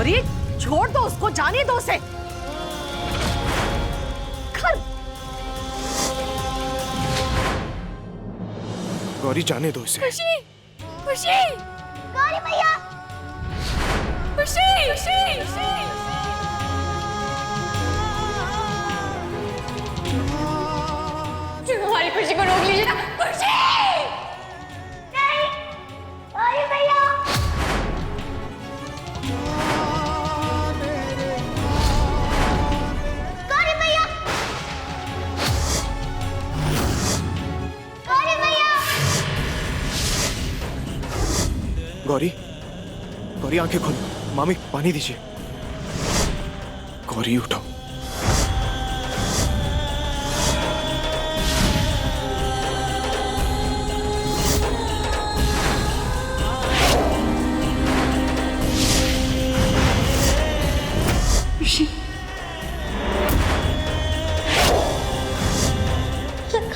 गौरी छोड़ दो उसको, जाने दो उसे। गौरी जाने दो इसे। खुशी, खुशी, गौरी भैया, खुशी, खुशी, खुशी। हमारी खुशी को रोक लीजिए ना, खुशी। नहीं, गौरी भैया। गौरी भैया, गौरी भैया। गौरी, गौरी आंखें खोलो। मामी पानी दीजिए। गौरी उठो।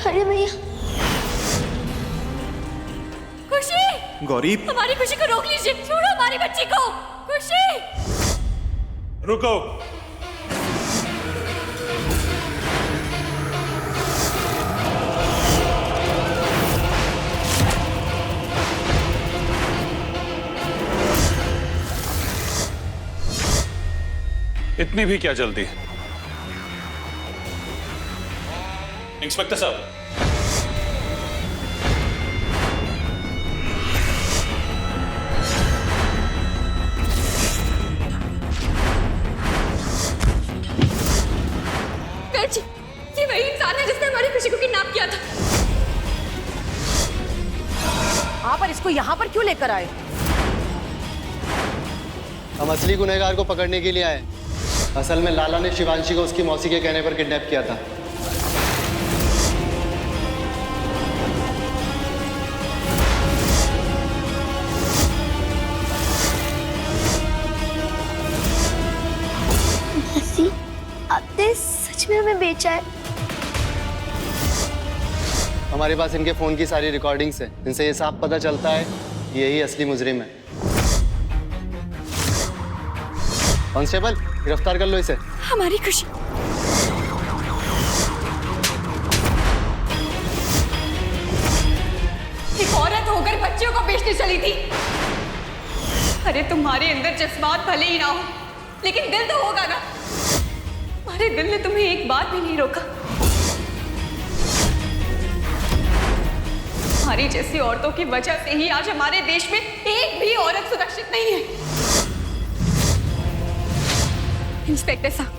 गौरी भैया। खुशी, गौरी हमारी खुशी को रोक लीजिए, छोड़ो हमारी बच्ची को। खुशी, रुको। इतनी भी क्या जल्दी? इंस्पेक्टर साहब, ये वही इंसान है जिसने हमारी खुशी को किडनैप किया था। आप पर इसको यहाँ पर क्यों लेकर आए? हम असली गुनहगार को पकड़ने के लिए आए। असल में लाला ने शिवांशी को उसकी मौसी के कहने पर किडनैप किया था। मौसी, आपने सच में हमें बेचा है? हमारे पास इनके फोन की सारी रिकॉर्डिंग्स हैं। इनसे ये साफ पता चलता है कि यही असली मुजरिम है। कांस्टेबल, गिरफ्तार कर लो इसे। हमारी खुशी, एक औरत होकर बच्चियों को बेचने चली थी। अरे तुम्हारे अंदर जज्बात भले ही ना हो, लेकिन दिल तो होगा ना। हमारे दिल ने तुम्हें एक बार भी नहीं रोका। हमारी जैसी औरतों की वजह से ही आज हमारे देश में एक भी औरत सुरक्षित नहीं है। इंस्पेक्टर साहब,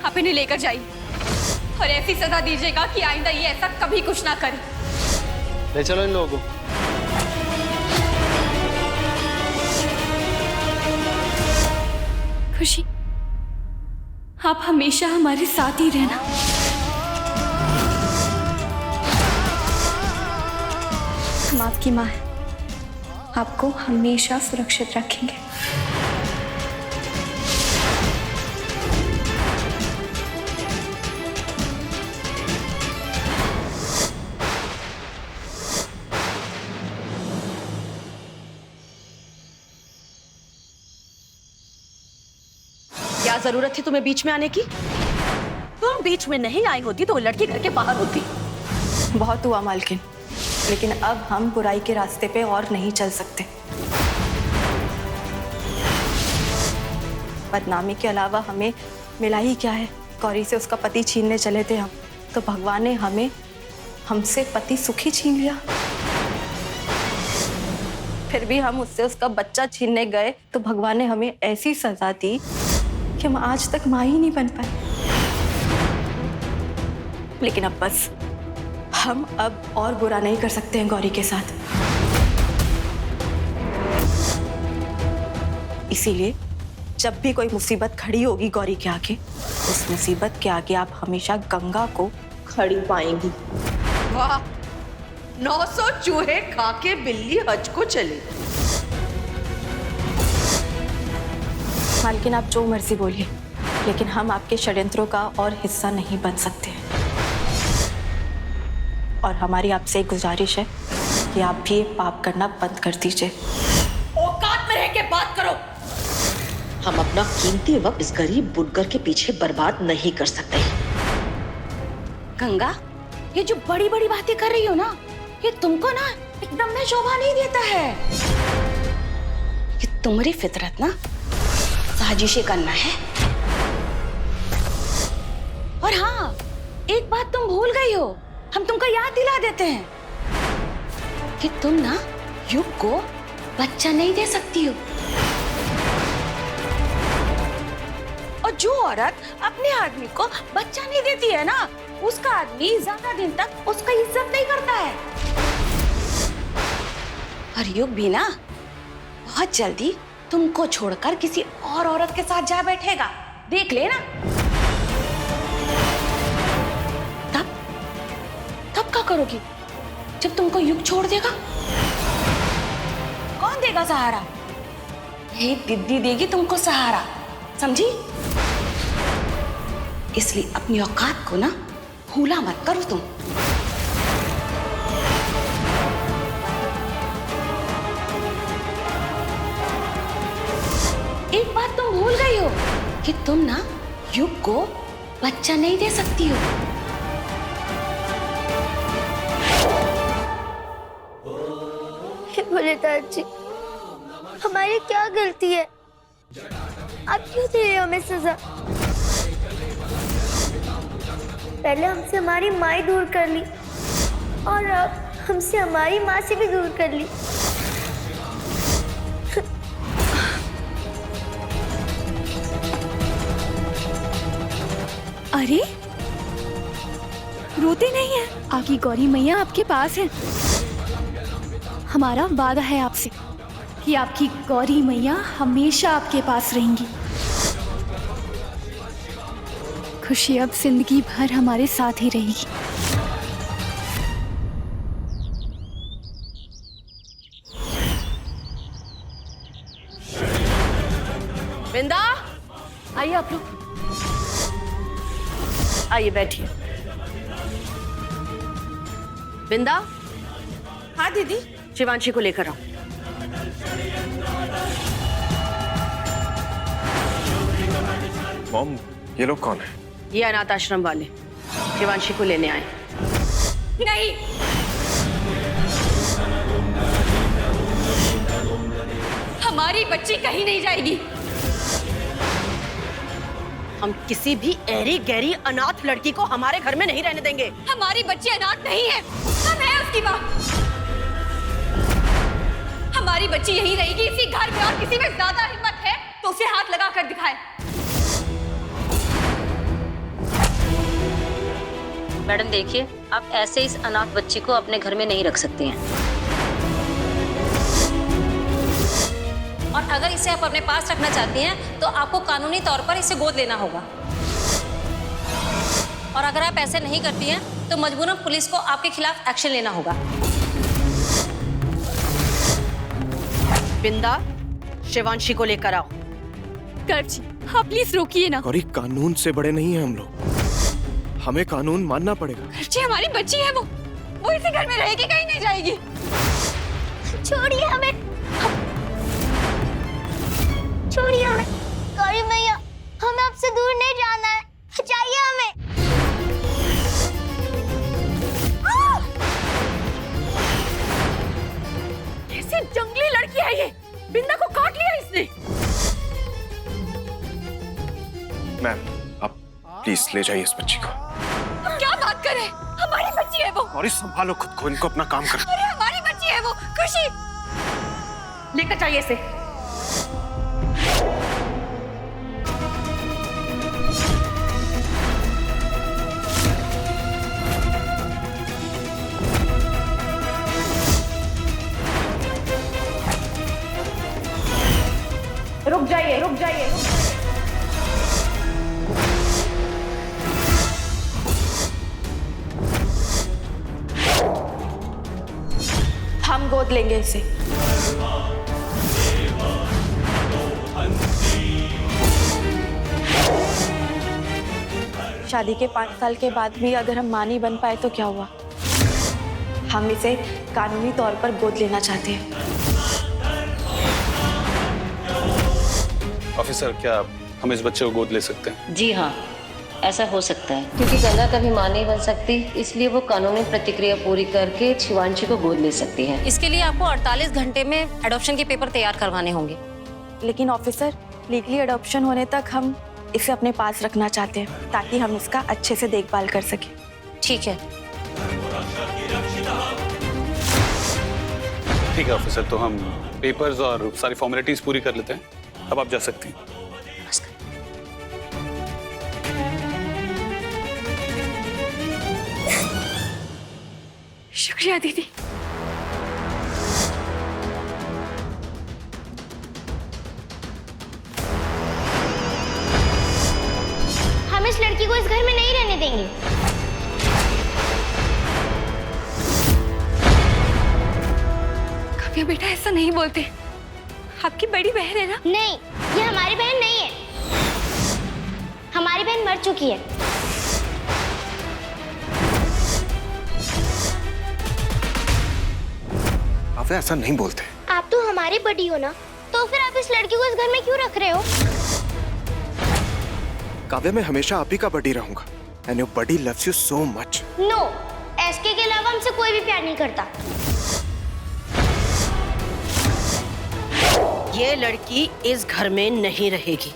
आप इन्हें लेकर जाइए और ऐसी सजा दीजिएगा कि आइंदा ये ऐसा कभी कुछ ना करे। ले चलो इन लोगों को। खुशी, आप हमेशा हमारे साथ ही रहना। हम आपकी माँ हैं, आपको हमेशा सुरक्षित रखेंगे। क्या जरूरत थी तुम्हें बीच में आने की? तुम बीच में नहीं आई होती तो वो लड़की घर के बाहर होती। बहुत हुआ मालकिन, लेकिन अब हम बुराई के रास्ते पे और नहीं चल सकते। बदनामी के अलावा हमें मिला ही क्या है? गौरी से उसका पति छीनने चले थे हम, तो भगवान ने हमसे पति सुखी छीन लिया। फिर भी हम उससे उसका बच्चा छीनने गए तो भगवान ने हमें ऐसी सजा दी कि हम आज तक माँ ही नहीं बन पाए। लेकिन अब बस, हम अब और बुरा नहीं कर सकते हैं गौरी के साथ। इसीलिए जब भी कोई मुसीबत खड़ी होगी गौरी के आगे, उस मुसीबत के आगे आप हमेशा गंगा को खड़ी पाएंगी। वाह, 900 चूहे खा के बिल्ली हज को चली। मालकिन, आप जो मर्जी बोलिए, लेकिन हम आपके षड्यंत्रों का और हिस्सा नहीं बन सकते हैं। और हमारी आपसे एक गुजारिश है कि आप भी ये पाप करना बंद कर दीजिए। औकात में रह के बात करो। हम अपना कीमती वक्त इस गरीब बुनकर के पीछे बर्बाद नहीं कर सकते। गंगा, ये जो बड़ी बड़ी बातें कर रही हो ना, ये तुमको ना एकदम में शोभा नहीं देता है। ये तुम्हारी फितरत ना साजिशें करना है। और हाँ, एक बात तुम भूल गई हो, हम तुमको याद दिला देते हैं कि तुम ना युग को बच्चा नहीं दे सकती हो। और जो औरत अपने आदमी को बच्चा नहीं देती है ना, उसका आदमी ज्यादा दिन तक उसका इज्जत नहीं करता है। और युग भी ना बहुत जल्दी तुमको छोड़कर किसी और औरत के साथ जा बैठेगा, देख लेना। तब क्या करोगी जब तुमको युग छोड़ देगा? कौन देगा सहारा? ये दीदी देगी तुमको सहारा, समझी? इसलिए अपनी औकात को ना भूला मत करो तुम। एक बात तुम भूल गई हो कि तुम ना युग को बच्चा नहीं दे सकती हो। बोले दादी, हमारी क्या गलती है? आप क्यों दे रहे हो हमें सजा? पहले हमसे हमारी माँ ही दूर कर ली और अब हमसे हमारी माँ से भी दूर कर ली। अरे रोते नहीं है, आपकी गौरी मैया आपके पास है। हमारा वादा है आपसे कि आपकी गौरी मैया हमेशा आपके पास रहेंगी। खुशी अब जिंदगी भर हमारे साथ ही रहेगी। बिंदा, आइए आप लोग, आइए बैठिए। बिंदा। हाँ दीदी, शिवांशी को लेकर आओ। मॉम, ये लोग कौन है? ये अनाथ आश्रम वाले शिवांशी को लेने आए। नहीं, हमारी बच्ची कहीं नहीं जाएगी। हम किसी भी ऐरी गैरी अनाथ लड़की को हमारे घर में नहीं रहने देंगे। हमारी बच्ची अनाथ नहीं है, हम हैं उसकी माँ। हमारी बच्ची यहीं रहेगी इसी घर में, और किसी में ज्यादा हिम्मत है तो उसे हाथ लगा कर दिखाए। मैडम देखिए, आप ऐसे इस अनाथ बच्ची को अपने घर में नहीं रख सकती हैं। और अगर इसे आप अपने पास रखना चाहती हैं तो आपको कानूनी तौर पर इसे गोद लेना होगा। और अगर आप ऐसे नहीं करती हैं तो मजबूरन पुलिस को आपके खिलाफ एक्शन लेना होगा। बिंदा, शिवांशी को लेकर आओ। कर जी, हाँ प्लीज रोकिए ना। गौरी, कानून से बड़े नहीं हैं हम लोग, हमें कानून मानना पड़ेगा। जी, हमारी बच्ची है, वो इसी घर में रहेगी, कहीं नहीं जाएगी। छोड़िए हमें, छोड़िए हमें। गौरी मैया, हमें आपसे दूर नहीं जाना है, बचाइए हमें। कैसी जंगली लड़की है ये, बिंदा को काट लिया इसने। मैम, आप प्लीज ले जाइए इस बच्ची को। क्या बात कर रहे हैं? हमारी बच्ची है वो। गौरी, संभालो खुद को, इनको अपना काम कर। अरे हमारी बच्ची है वो। खुशी, लेकर जाइए इसे। रुक जाइए, रुक जाइए। हम गोद लेंगे इसे। शादी के 5 साल के बाद भी अगर हम मां नहीं बन पाए तो क्या हुआ? हम इसे कानूनी तौर पर गोद लेना चाहते हैं। ऑफिसर, क्या हम इस बच्चे को गोद ले सकते हैं? जी हाँ, ऐसा हो सकता है क्योंकि गंगा कभी मां नहीं बन सकती, इसलिए वो कानूनी प्रतिक्रिया पूरी करके शिवांशी को गोद ले सकती है। इसके लिए आपको 48 घंटे में एडॉप्शन के पेपर तैयार करवाने होंगे। लेकिन ऑफिसर, लीगली एडॉप्शन होने तक हम इसे अपने पास रखना चाहते हैं ताकि हम इसका अच्छे से देखभाल कर सकें। ठीक है। ठीक है ऑफिसर, तो हम पेपर्स और सारी फॉर्मेलिटीज पूरी कर लेते हैं। अब आप जा सकती हैं। शुक्रिया दीदी। हम इस लड़की को इस घर में नहीं रहने देंगे। काव्या बेटा, ऐसा नहीं बोलते। आपकी बड़ी बहन है ना? नहीं, ये हमारी बहन नहीं है। हमारी बहन मर चुकी है। आप ऐसा नहीं बोलते। आप तो हमारी बड़ी हो ना, तो फिर आप इस लड़की को इस घर में क्यों रख रहे हो? काव्या, मैं हमेशा आप ही का बडी रहूंगा। And your buddy loves you so much. No, SK के अलावा हमसे कोई भी प्यार नहीं करता। ये लड़की इस घर में नहीं रहेगी।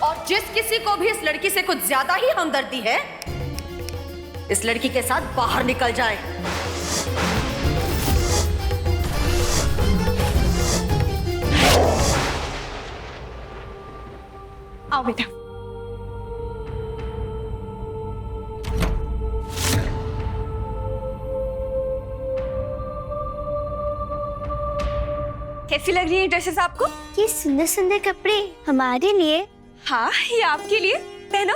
और जिस किसी को भी इस लड़की से कुछ ज्यादा ही हमदर्दी है, इस लड़की के साथ बाहर निकल जाए। आओ बेटा। कैसी लग रही है ड्रेसेस आपको? ये सुंदर सुंदर कपड़े हमारे लिए। हाँ, ये आपके लिए। पहनो।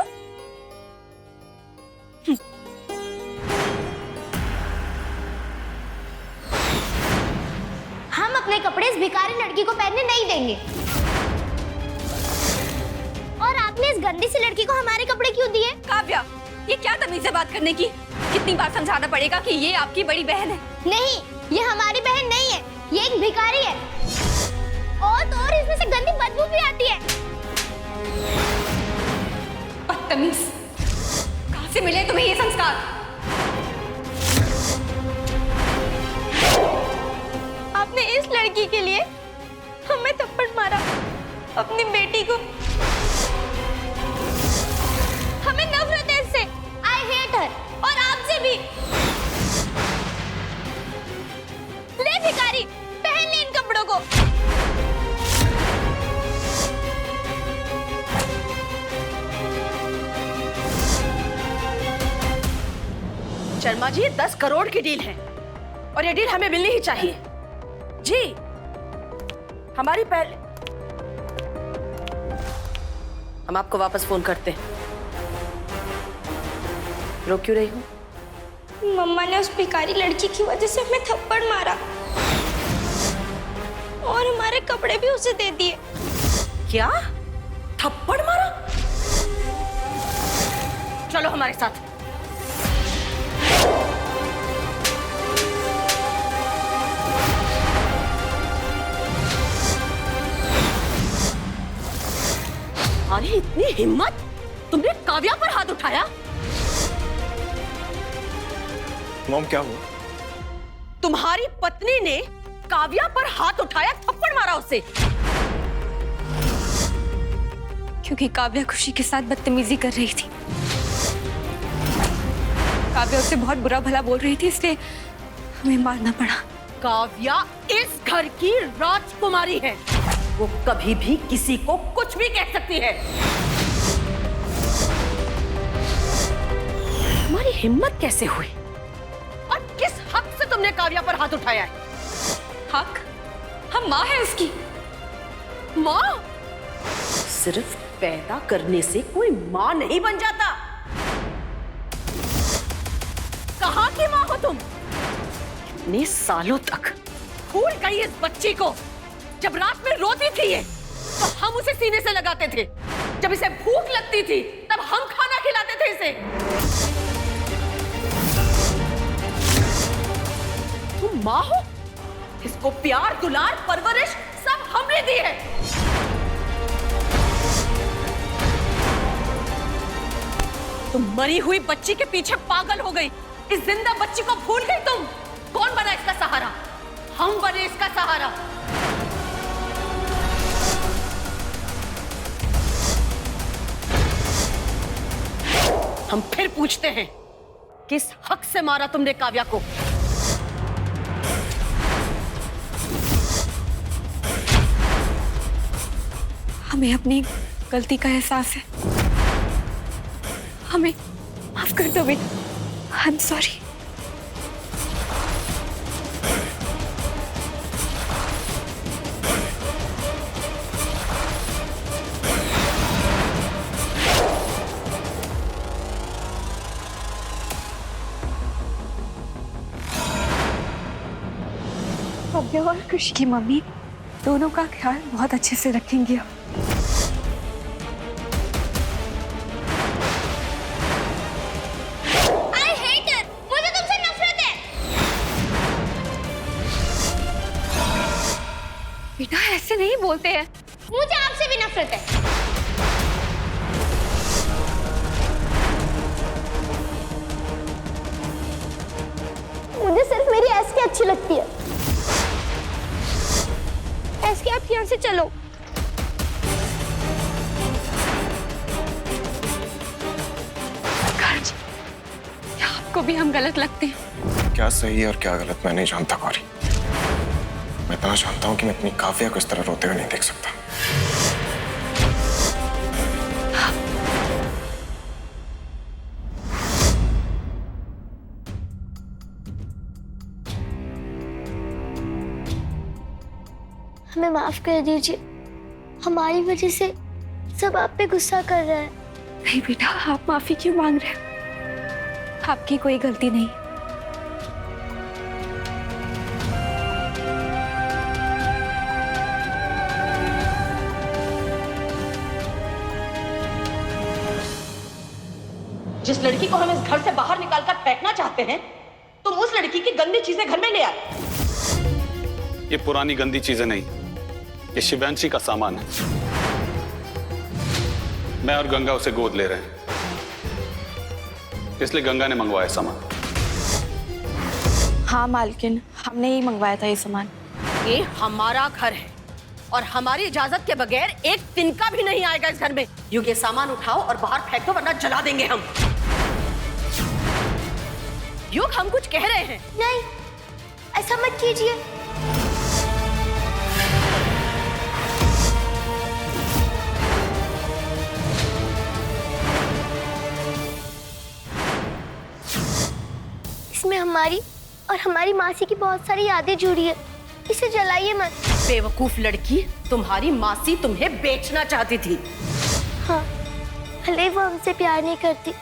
हम अपने कपड़े इस भिखारी लड़की को पहनने नहीं देंगे। और आपने इस गंदी सी लड़की को हमारे कपड़े क्यों दिए? काव्या, ये क्या तमीज है बात करने की? कितनी बार समझाना पड़ेगा कि ये आपकी बड़ी बहन है? नहीं, ये हमारी बहन नहीं है, ये एक भिखारी है। और तो और इसमें से गंदी बदबू भी आती है। बदतमीज, कहाँ से मिले तुम्हें ये संस्कार? आपने इस लड़की के लिए हमें थप्पड़ मारा, अपनी बेटी को। हमें नफरत है इससे। I hate her। और आपसे भी। ले भिखारी, पहन ले इन कपड़ों को। शर्मा जी, 10 करोड़ की डील है और ये डील हमें मिलनी ही चाहिए। जी, हमारी पहले। हम आपको वापस फोन करते हैं। रो क्यों रही हो? मम्मा ने उस भिखारी लड़की की वजह से हमें थप्पड़ मारा और हमारे कपड़े भी उसे दे दिए। क्या? थप्पड़ मारा? चलो हमारे साथ। अरे इतनी हिम्मत! तुमने काव्या पर हाथ उठाया? मॉम, क्या हुआ? तुम्हारी पत्नी ने काव्या पर हाथ उठाया, थप्पड़ मारा उसे। क्योंकि काव्या खुशी के साथ बदतमीजी कर रही थी। काव्या उससे बहुत बुरा भला बोल रही थी, इसलिए हमें मारना पड़ा। काव्या इस घर की राजकुमारी है। वो कभी भी किसी को कुछ भी कह सकती है। तुम्हारी हिम्मत कैसे हुई? और किस हक से तुमने काव्या पर हाथ उठाया है? हक? हम माँ है उसकी। माँ? सिर्फ पैदा करने से कोई माँ नहीं बन जाता। कहाँ की माँ हो तुम? इतने सालों तक भूल गई इस बच्ची को। जब रात में रोती थी ये, तो हम उसे सीने से लगाते थे। जब इसे भूख लगती थी, तब हम खाना खिलाते थे इसे। तुम माँ हो? इसको प्यार, दुलार, परवरिश सब हमने दी है। तुम मरी हुई बच्ची के पीछे पागल हो गई, इस जिंदा बच्ची को भूल गई तुम। कौन बना इसका सहारा? हम बने इसका सहारा। हम फिर पूछते हैं, किस हक से मारा तुमने काव्या को? हमें अपनी गलती का एहसास है, हमें माफ कर दो बेटा। I am sorry. काव्या और खुशी की मम्मी दोनों का ख्याल बहुत अच्छे से रखेंगी अब। मुझे तुमसे नफरत है। बेटा ऐसे नहीं बोलते हैं। मुझे आपसे भी नफरत है। मुझे सिर्फ मेरी एस की अच्छी लगती है। एस के आप यहाँ से चलो। आपको भी हम गलत लगते हैं? क्या सही है और क्या गलत मैं नहीं जानता गौरी। मैं इतना जानता हूँ कि मैं अपनी काव्या को इस तरह रोते हुए नहीं देख सकता। हमें माफ कर दीजिए, हमारी वजह से सब आप पे गुस्सा कर रहा है। नहीं बेटा, आप माफी क्यों मांग रहे हैं? आपकी कोई गलती नहीं। जिस लड़की को हम इस घर से बाहर निकालकर फेंकना चाहते हैं, तुम उस लड़की की गंदी चीजें घर में ले आए। ये पुरानी गंदी चीजें नहीं, ये शिवांशी का सामान है। मैं और गंगा उसे गोद ले रहे हैं, इसलिए गंगा ने मंगवाया सामान। हाँ मालकिन, हमने ही मंगवाया था ये सामान। ये हमारा घर है और हमारी इजाजत के बगैर एक तिनका भी नहीं आएगा इस घर में। युग, ये सामान उठाओ और बाहर फेंक दो, वरना जला देंगे हम। युग, हम कुछ कह रहे हैं। नहीं, ऐसा मत कीजिए। इसमें हमारी और हमारी मासी की बहुत सारी यादें जुड़ी है, इसे जलाइए मत। बेवकूफ लड़की, तुम्हारी मासी तुम्हें बेचना चाहती थी। हाँ, भले वो हमसे प्यार नहीं करती,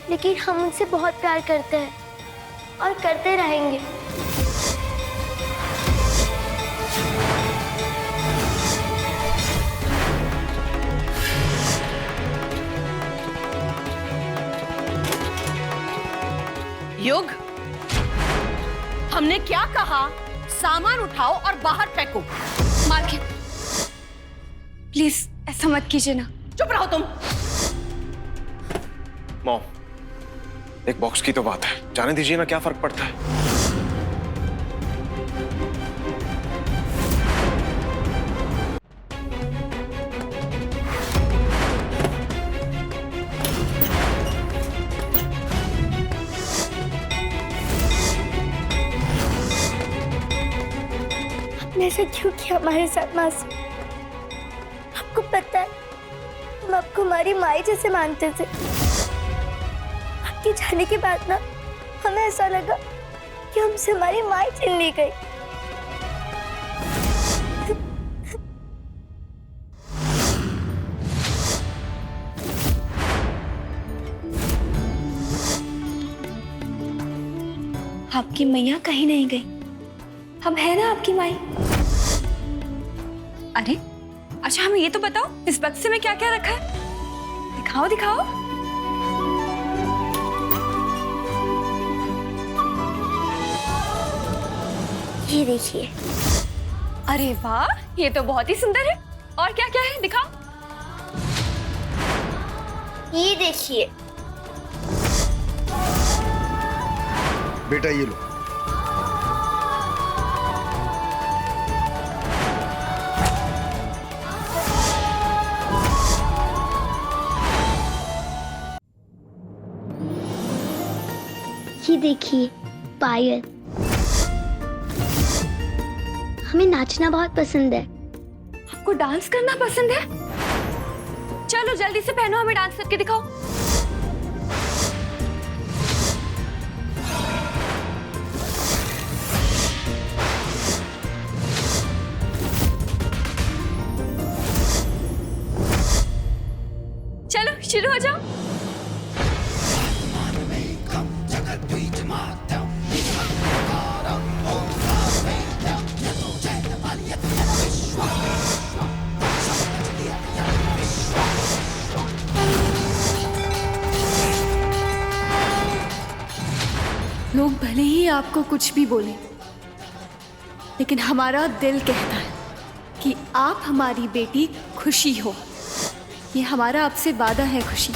लेकिन हम उनसे बहुत प्यार करते हैं और करते रहेंगे। युग, हमने क्या कहा? सामान उठाओ और बाहर फेंको। मालकिन प्लीज ऐसा मत कीजिए ना। चुप रहो तुम। मॉम, एक बॉक्स की तो बात है, जाने दीजिए ना, क्या फर्क पड़ता है। आपने ऐसा क्यों किया हमारे साथ मासी? आपको पता है, हम आपको हमारी माई जैसे मानते थे। आपके जाने के बाद ना, हमें ऐसा लगा कि हमसे हमारी माई छीन ली गई। आपकी मैया कहीं नहीं गई, हम है ना आपकी माई। अरे अच्छा, हमें ये तो बताओ, इस बक्से में क्या क्या रखा है? दिखाओ दिखाओ। ये देखिए। अरे वाह, ये तो बहुत ही सुंदर है। और क्या क्या है, दिखाओ। ये देखिए, बेटा ये लो। ये देखिए पायल। हमें नाचना बहुत पसंद है। आपको डांस करना पसंद है? चलो जल्दी से पहनो, हमें डांस करके दिखाओ। चलो शुरू हो जाओ। लोग भले ही आपको कुछ भी बोले, लेकिन हमारा दिल कहता है कि आप हमारी बेटी खुशी हो। ये हमारा आपसे वादा है खुशी।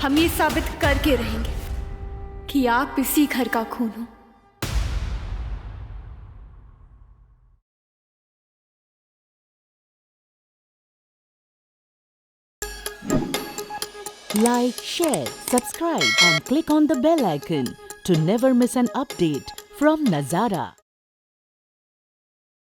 हम ये साबित करके रहेंगे कि आप इसी घर का खून हो। Like, share, subscribe and click on the bell icon to never miss an update from Nazara.